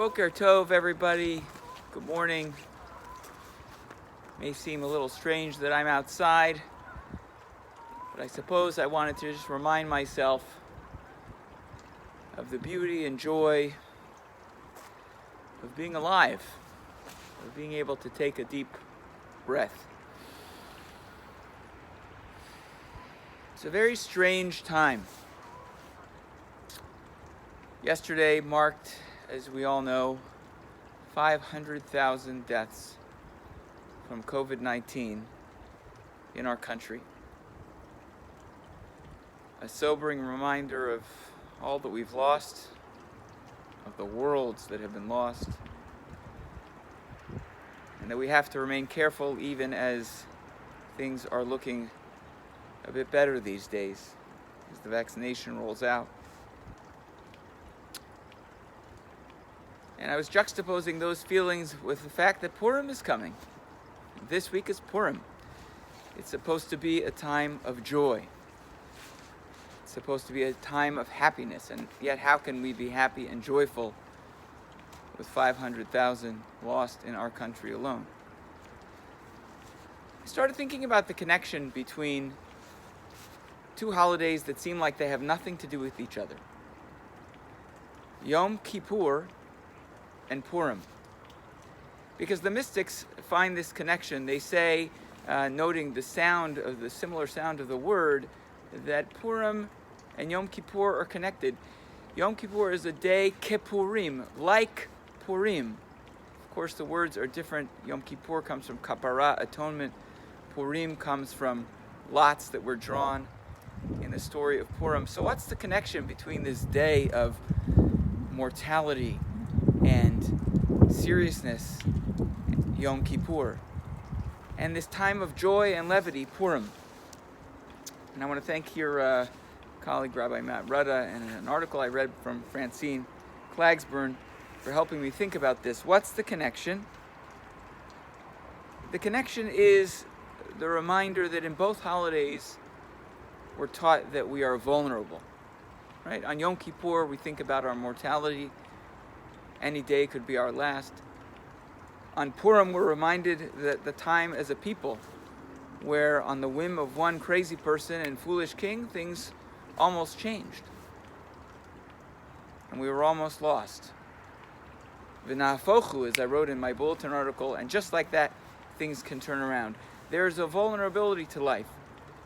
Boker Tov, everybody. Good morning. May seem a little strange that I'm outside, but I suppose I wanted to just remind myself of the beauty and joy of being alive, of being able to take a deep breath. It's a very strange time. Yesterday marked, as we all know, 500,000 deaths from COVID-19 in our country. A sobering reminder of all that we've lost, of the worlds that have been lost, and that we have to remain careful even as things are looking a bit better these days as the vaccination rolls out. And I was juxtaposing those feelings with the fact that Purim is coming. This week is Purim. It's supposed to be a time of joy. It's supposed to be a time of happiness. And yet how can we be happy and joyful with 500,000 lost in our country alone? I started thinking about the connection between two holidays that seem like they have nothing to do with each other. Yom Kippur and Purim. Because the mystics find this connection. They say, noting the similar sound of the word, that Purim and Yom Kippur are connected. Yom Kippur is a day Kippurim, like Purim. Of course, the words are different. Yom Kippur comes from kapara, atonement. Purim comes from lots that were drawn in the story of Purim. So what's the connection between this day of mortality and seriousness, Yom Kippur, and this time of joy and levity, Purim? And I want to thank your colleague, Rabbi Matt Rudda, and an article I read from Francine Klagsburn for helping me think about this. What's the connection? The connection is the reminder that in both holidays, we're taught that we are vulnerable. Right? On Yom Kippur, we think about our mortality. Any day could be our last. On Purim, we're reminded that the time as a people, where on the whim of one crazy person and foolish king, things almost changed. And we were almost lost. V'nahafochu, as I wrote in my bulletin article, and just like that, things can turn around. There's a vulnerability to life,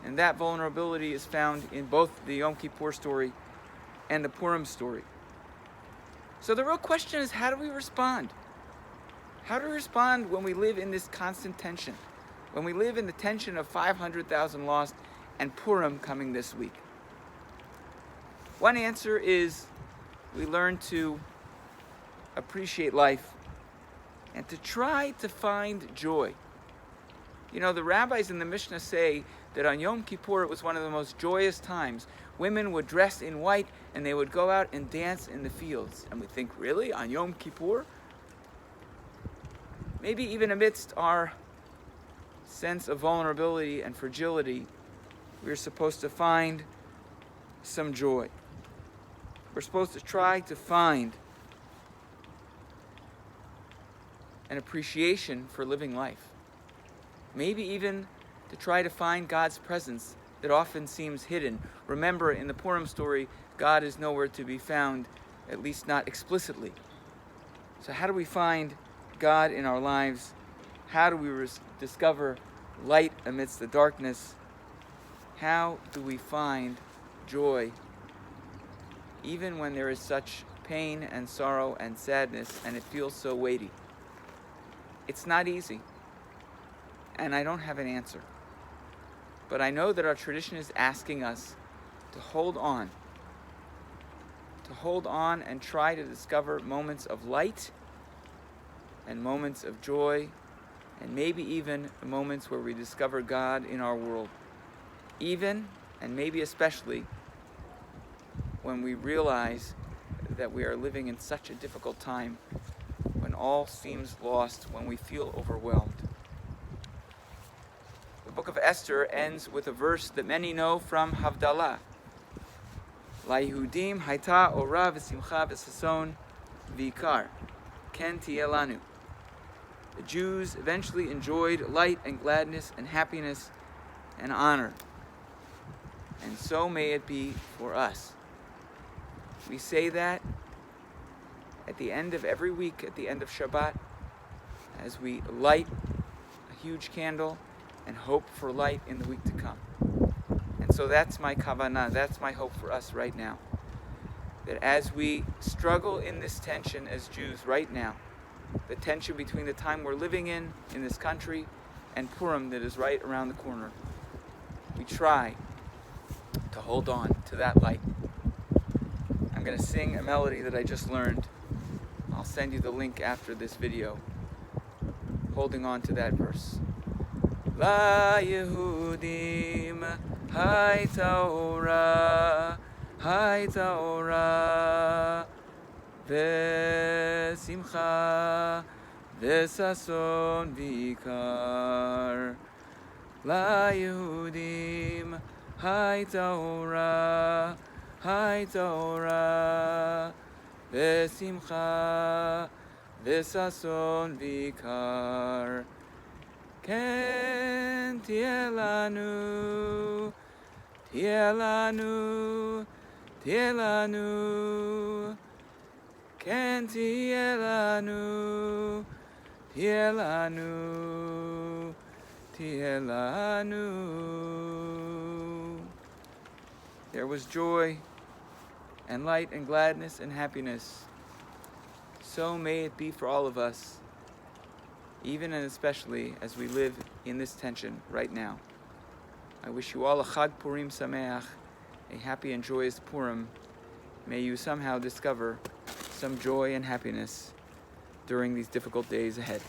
and that vulnerability is found in both the Yom Kippur story and the Purim story. So the real question is, how do we respond? How do we respond when we live in this constant tension? When we live in the tension of 500,000 lost and Purim coming this week? One answer is we learn to appreciate life and to try to find joy. You know, the rabbis in the Mishnah say that on Yom Kippur it was one of the most joyous times. Women would dress in white and they would go out and dance in the fields. And we think, really? On Yom Kippur? Maybe even amidst our sense of vulnerability and fragility, we're supposed to find some joy. We're supposed to try to find an appreciation for living life. Maybe even to try to find God's presence that often seems hidden. Remember, in the Purim story, God is nowhere to be found, at least not explicitly. So how do we find God in our lives? How do we discover light amidst the darkness? How do we find joy even when there is such pain and sorrow and sadness and it feels so weighty? It's not easy, and I don't have an answer. But I know that our tradition is asking us to hold on and try to discover moments of light and moments of joy, and maybe even moments where we discover God in our world. Even, and maybe especially, when we realize that we are living in such a difficult time, when all seems lost, when we feel overwhelmed. The book of Esther ends with a verse that many know from Havdalah. LaYehudim hayta ora v'simcha v'sason v'ikar. ken tiyeh lanu. The Jews eventually enjoyed light and gladness and happiness and honor. And so may it be for us. We say that at the end of every week, at the end of Shabbat, as we light a huge candle and hope for light in the week to come. And so that's my kavanah, that's my hope for us right now. That as we struggle in this tension as Jews right now, the tension between the time we're living in this country, and Purim that is right around the corner, we try to hold on to that light. I'm going to sing a melody that I just learned. I'll send you the link after this video, holding on to that verse. La Yehudim Hayta Ora, Hayta Ora, Vesimcha, Vesason Vikar. La Yehudim Hayta Ora, Hayta Ora, Vesimcha, Vesason Vikar. Ken tiyeh lanu, tiyeh lanu, tiyeh lanu. Ken tiyeh lanu, tiyeh lanu, tiyeh lanu. There was joy and light and gladness and happiness. So may it be for all of us, even and especially as we live in this tension right now. I wish you all a Chag Purim Sameach, a happy and joyous Purim. May you somehow discover some joy and happiness during these difficult days ahead.